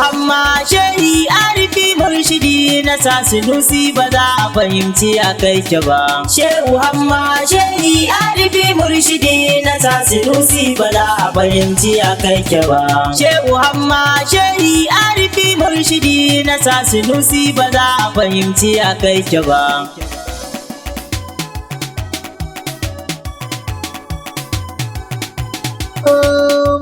hamma shehi arifi murshidi na sa sunusi ba za a fahimci a kai ke ba. Shehu hamma shehi arifi murshidi na sa sunusi ba za a fahimci a kai ke ba. Shehu hamma shehi arifi murshidi na sa sunusi ba za a fahimci a kai ke ba.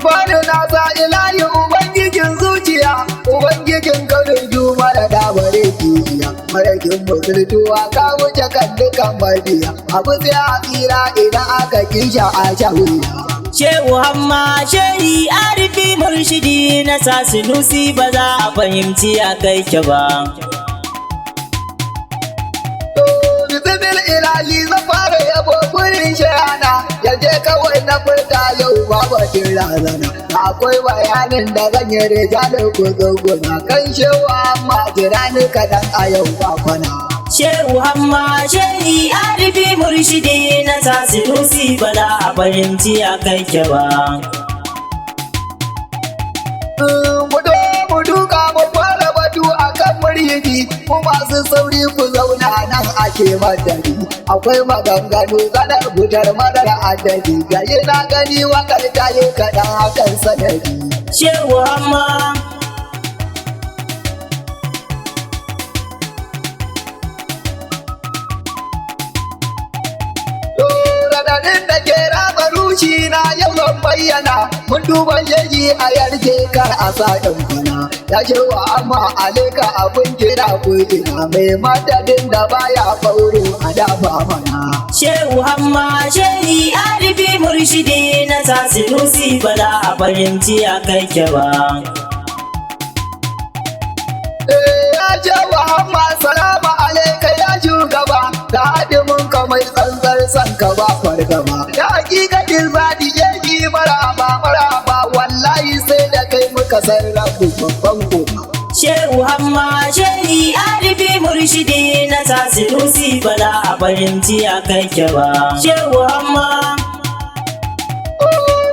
Bani na sa ilahi ubangijin zuciya, ubangijin karin juma da dabare kiya, marakin musultuwa ka wuce kan dukan mabiya, abu sai a tsira idan aka kisha a shahuya. Shehu hamma shehi arifi murshidi na sa sunusi ba za a fahimci a kai ke ba. Bismil ilahi zan fara yabo gurin shayana, yaje kawai na furta yau babatin razana. Akwai bayanin da zan yi rijalin kuzuguna kan shehu amma jira ni kaɗan a yau ba kwana. Shehu hamma shehi arifi murshidi na sa sunusi ba za a fahimci a kai ke ba. Mu duka mu fara batu akan muryidi, mu masu sauri ku zauna nan ake madari. Akwai maganganu zanar gutar madar adadi, gayi na gani wakar ta yi kaɗan hakan sanadi. Shehu hamma Raɗaɗin da ke raba ruci na yau zan bayyana, mun duba yaji a yarje kar a sa ɗan kwana. Ya ce wa amma aleka abin kira kuɗina mai madadin da baya fauro a dafa mana. Shehu hamma shehi arifi murshidi na sa sunusi ba za a fahimci a kai ke ba. Ya ce wa amma salama alaika ya shugaba, da hadimin ka mai tsantsar san ka ba fargaba. Ya hakikatin zadi ya yi maraba maraba, wallahi sai da kai muka sarrafa babban goma. Shehu hamma shehi arifi murshidi na sa sunusi ba za a fahimci a kai ke ba. Shehu hamma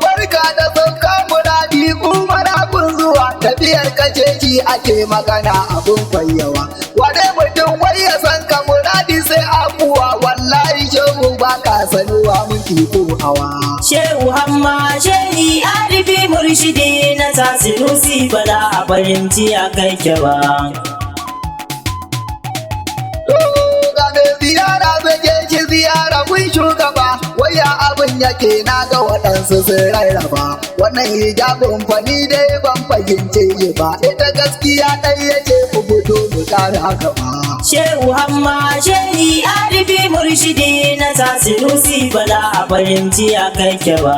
barka da sauka muradi kuma kun zuwa, tafiyar kaceji ake magana abun fayyawa. Wane mutum wai ya san ka muradi sai abuwa, wallahi shehu ba ka sanuwa mun ko hawa. Shehu hamma shehi arifi murshidi na sa sunusi ba za a fahimci a kai ke ba. Ga mai ziyara zage shi ziyara kun shugaba, waya abin yake na ga waɗansu sun rarraba. Wannan hijabin fani dai ban fahimce yi ba, ita gaskiya ɗaya ce ku fito mu kara gaba. Shehu hamma shehi arifi murshidi na sa sunusi ba za a fahimci a kai ke ba.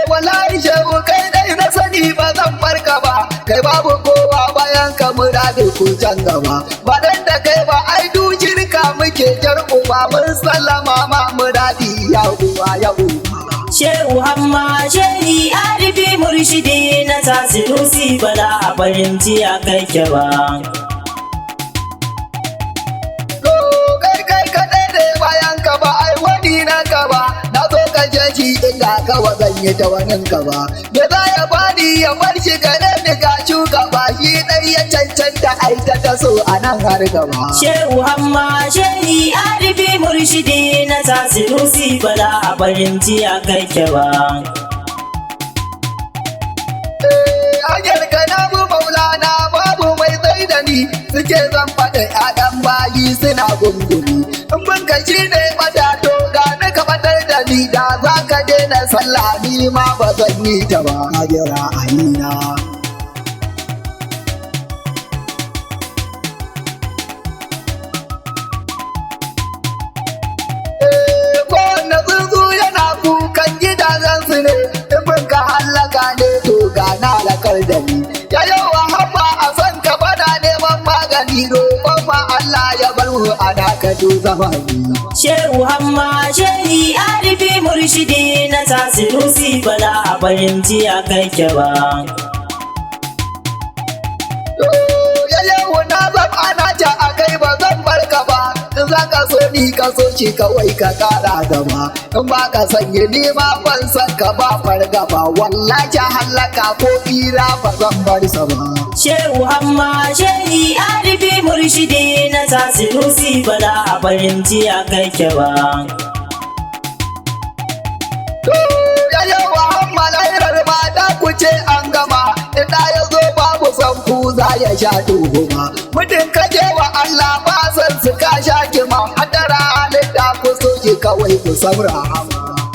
Wallahi shehu kai dai na sani ba zan barka ba, kai babu kowa bayan ka muradi ku can gaba. Ba dan da kai ba ai shirka muke jar uba, mun sallama ma muradi ya uwa ya uwa. Shehu hamma shehi arifi murshidi na sa sunusi ba za a fahimci a kai ke ba. Kai kaɗai da bayan ka ba ai wani na ka ba, na zo ka jeji inda kawa zan yi ta wanin ka ba. Da za ya bani ya bar shi gare ni ga shugaba, shi ɗai ya cancanta ai ta so a nan har gaba. Shehu hamma shehi arifi murshidi na sa sunusi ba za a fahimci a kai ke ba. Hanyar ka na bu maulana babu mai tsaye da ni, suke zan faɗa ƴaƴan bayi suna gungumi. In mun ka shi ne matato ga na ka fatar da ni, da za ka daina sallah ni ma ba zan yi ta ba. Na jira ayina. Kowanne tsuntsu yana kukan gidajensu ne, in mun ka hallaka ne to ga na lakar da ni. Ya yawa hamba a son ka bana neman magani, roƙon ma Allah ya bar mu a dakatu zamani. Shehu hamma shehi arifi murshidi na sa sunusi ba za a fahimci a kai ke ba. Ya yawa na zam ana ja a kai ba zan barka ba, in za ka ka so ni ka so shi kawai ka kara gaba in ba ka sanya ni ma ban san ka ba fargaba wallahi halaka ko tsira ba zan bar sa ba Shehu Hamma Shehi Arifi Murshidi na Sanusi ba za a fahimci a kai ke ba. Ya yawa Hamma lairar mata ku ce an gama ina ya zo babu san ku za ya sha tuhuma mutum ka je wa Allah ba san su ka sha kima hadara halitta ku so ki kawai ku saura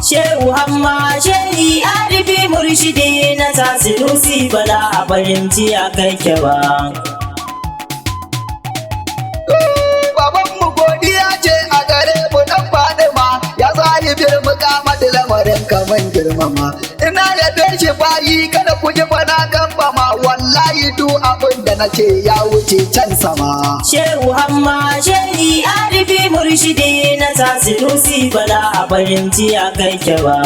Shehu Hamma Shehi Arifi Murshidi na Sanusi ba za a fahimci a kai ke ba. Baban mu godiya ce a gare mu dan Fadima ya zahibir mukamata lamarin kaman girmama ina ya shi bayi kada ku ji fana gamba ma wallahi du abin da nace ya wuce can sama Shehu Hamma Shehi Arifi Murshidi na Sanusi ba za a fahimci a kai ke ba.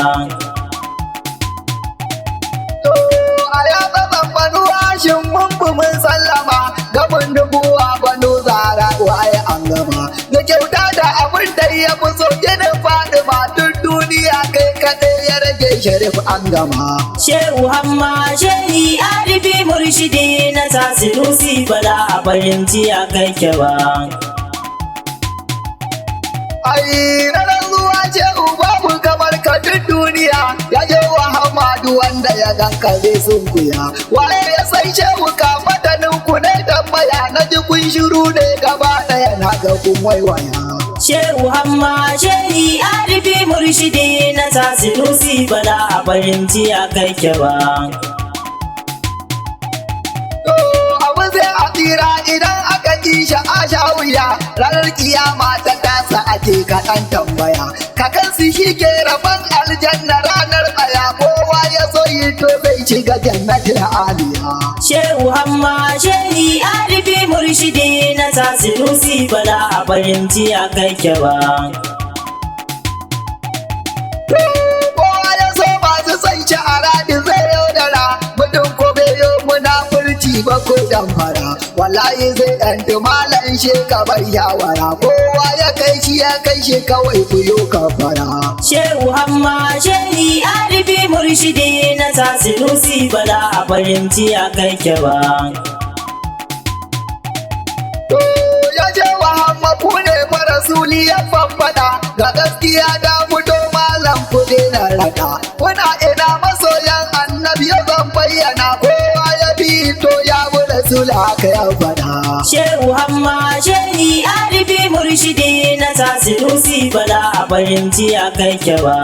a ya tsaban banu hashin mun sallama gaban dubuwa banu zara waye an gama da kyauta da abin da ya fi so ginin Fadima duk duniya kai kaɗai ya rage Sharif an gama Shehu Hamma Shehi Arifi Murshidi na Sanusi ba za a fahimci a kai ke ba. ai ranar zuwa ce babu kamar ka duk duniya ya je wa Hamadu wanda ya ganka zai sunkuya waye ya san shehu ka fatanin ku ne tambaya na ji kun shiru ne gaba ɗaya na ga kun waiwaya Shehu Hamma Shehi Arifi Murshidi na Sanusi ba za a fahimci a kai ke ba. abu sai a tsira idan aka ji shi a sha wuya ranar kiyama ta tasa ake kaɗan tambaya kakansu shi ke rabon aljanna ranar tsaya kowa ya so yi to zai shiga jannatin aliya Shehu Hamma Shehi Arifi Murshidi na Sanusi ba za a fahimci a kai ke ba. kowa ya so masu son shi a radi zai yaudara mutum ko bai yi munafurci ba ko damfara wallahi zai ɗanti malan shi ka bai yawara kowa ya kai shi kawai ku yi kafara Shehu Hamma Shehi Arifi Murshidi na Sanusi ba za a fahimci a kai ke ba. ya je wa hamma ku ne farasuli ya fanfada ga gaskiya da fito malam ku na raka kuna ina masoyan annabi ya zan bayyana kowa ya bi to ya bu rasul haka ya fada Shehu Hamma Shehi Arifi Murshidi na Sanusi ba za a fahimci a kai ke ba.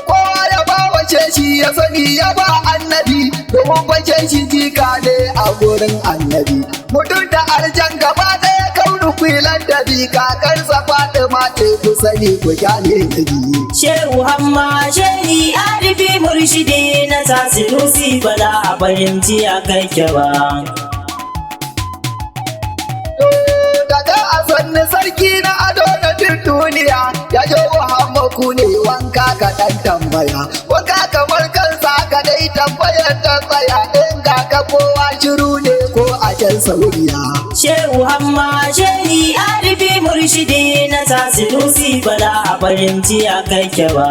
kowa ya ba wace shi ya sani ya ba annabi domin wace shi jika ne a gurin annabi mutum da aljan gaba ɗaya kaunu kwilan da bi kakarsa Fatima ce ku sani ku kyale da biyu Shehu Hamma Shehi Arifi Murshidi na Sanusi ba za a fahimci a kai ke ba. daga a sanni sarki na ado na duniya ya jo Muhammadu ne wanka ka dan tambaya wanka kamar kansa ka dai tambayar ta tsaya in ga ka kowa shiru ne ko a can sauriya Shehu Hamma Shehi Arifi Murshidi na Sanusi ba za a fahimci a kai ke ba.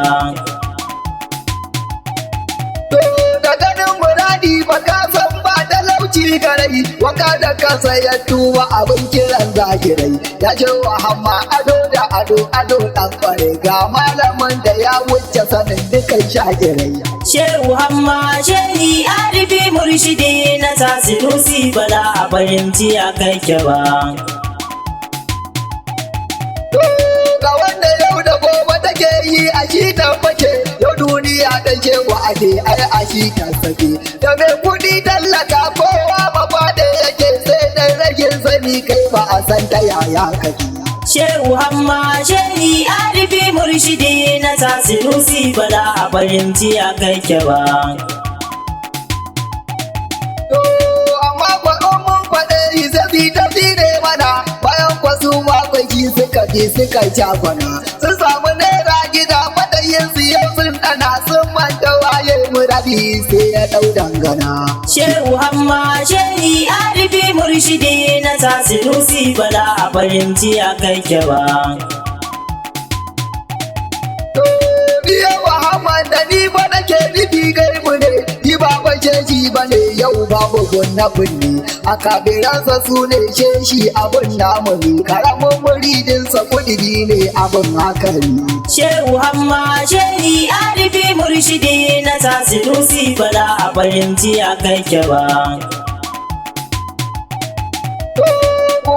da ganin muradi ba ka san ba talauci garai waka da kansa ya tuba abin kiran zakirai ya ce wa hamma ado da ado dan kware ga malamin da ya wuce sanin dukan shakirai Shehu Hamma Shehi Arifi Murshidi na Sanusi ba za a fahimci a kai ke ba. ga wanda yau da gobe take yi a shi tabbace yau duniya ta ce wa ake ai a shi ta sake da mai kudi tallaka kowa ba da yake sai dai rage sani kai ba a san ta yaya kake Shehu Hamma Shehi Arifi Murshidi na Sanusi ba za a fahimci a kai ke ba. amma kwaɗo mun faɗe zafi tafi ne mana bayan kwasu makwaki suka je suka cakwana sun samu naira gida matayin su yau sun ɗana sun manta waye mura rabi sai ya ɗau dangana. Shehu Hamma Shehi Arifi Murshidi na Sanusi ba za a fahimci a kai ke ba. Biya Muhammad da ni ba nake nufi gaibu ne, ni ba basheshi ba ne yau babu gunna binne. A kabiransa su ne sheshi abin namu ne, karamin muridinsa kudiri ne abin hakari. Shehu Hamma Shehi Arifi Murshidi na Sanusi ba za a fahimci a kai ke ba.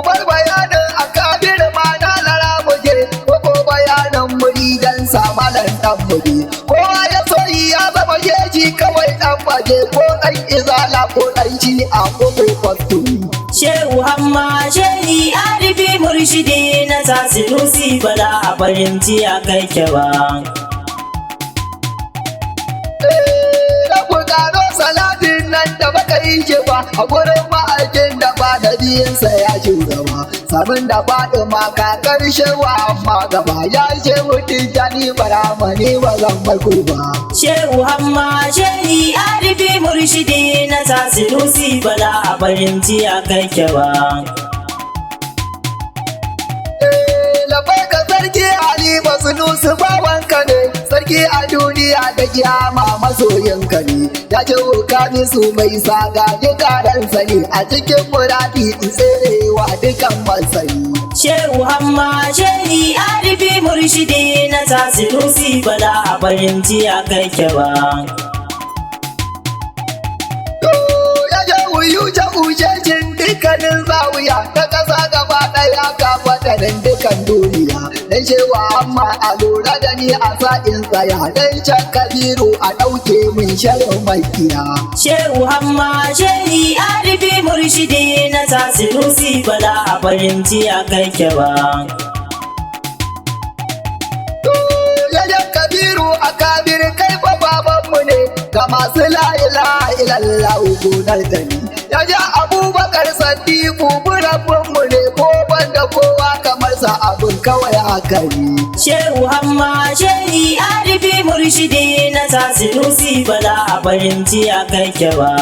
Bar bayanin a kabir ma na lara muje, ko bayanin muridan samalan dan muje. Kowa ya soyi ya zama jeji kawai dan baje, ko dan izala ko dan shi a koko kwasturi. Shehu Hamma Shehi Arifi Murshidi na Sanusi ba za a fahimci a kai ke ba. Gano salatin nan da baka yi shi ba a gurin ma'aikin da ba da biyinsa ya shugaba, sabon da faɗi ma kakar shewa amma gaba ya ce mutum jani baramani ba zan barku ba. Shehu Hamma Shehi Arifi Murshidi na Sanusi ba za a fahimci a kai ke ba. Labai ka sarki Ali Sanusi bawanka ne, sarki a duniya da kiyama masoyinka ne. Ya ce wukani su mai saga dukaransa ne, a cikin muradi tserewa dukan masani. Shehu Hamma Shehi Arifi Murshidi na Sanusi ba za a fahimci a kai ke ba. Ujejin dukkanin zawiya ta ƙasa gaba ɗaya ga fadarin dukan duniya. Dan shewa amma a lura da ni a sa'in tsaya, dan can kabiru a ɗauke min sharin makiya. Shehu Hamma Shehi Arifi Murshidi na Sanusi ba za a fahimci a kai ke ba. Kabiru a kabir kai fa babanmu ne, ga masu la'ila ilallahu gunar da ni. Ya ja Abubakar Sadiku burabbinmu ne, ko banda kowa kamar sa abin kawai haka ne. Shehu Hamma Shehi Arifi Murshidi na Sanusi ba za a fahimci a kai ke ba.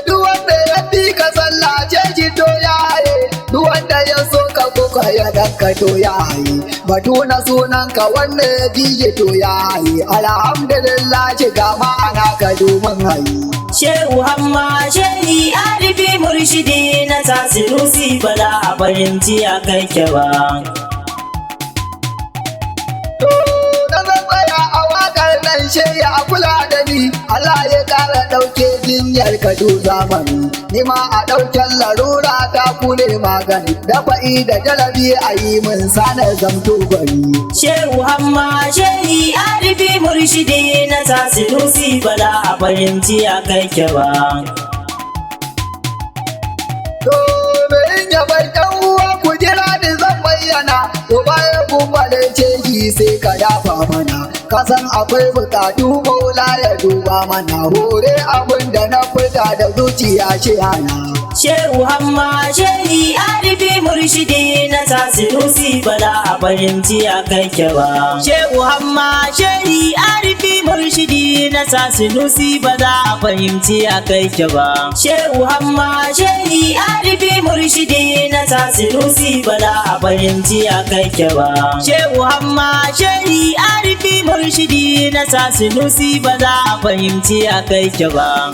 Duk wanda ya fi ka sallace shi to ya haye, duk wanda ya so ka kuka ya danka to ya haye. Batu na sunanka wanda ya ji to ya haye, alhamdulillah shiga ma'ana ka domin haye. Shehu Hamma Shehi Arifi Murshidi na Sanusi ba za a fahimci a kai ke ba. Sheya a kula da ni, Allah ya kara ɗauke jinyar ka du zamani. Ni ma a ɗauken larura ta kule magani, dafa'i da jalabi a yi min sanar zamto gari. Shehu Hamma Shehi Arifi Murshidi na Sanusi ba za a fahimci a kai ke ba. Ya bai ɗan uwa ku jira ni zan bayyana, to bayan gumbale ce sai ka dafa mana. Kasan akwai bukatu maula ya duba mana, hore abin da na fita da zuciya shi hana. Shehu Hamma Shehi Arifi Murshidi na Sanusi ba za a fahimci a kai ke ba. Shehu Hamma Shehi Arifi Murshidi na Sanusi ba za a fahimci a kai ke ba. Shehu Hamma Shehi Arifi Murshidi na Sanusi ba za a fahimci a kai ke ba. Shehu Hamma Shehi Arifi Murshidi na Sanusi ba za a fahimci a kai ke ba.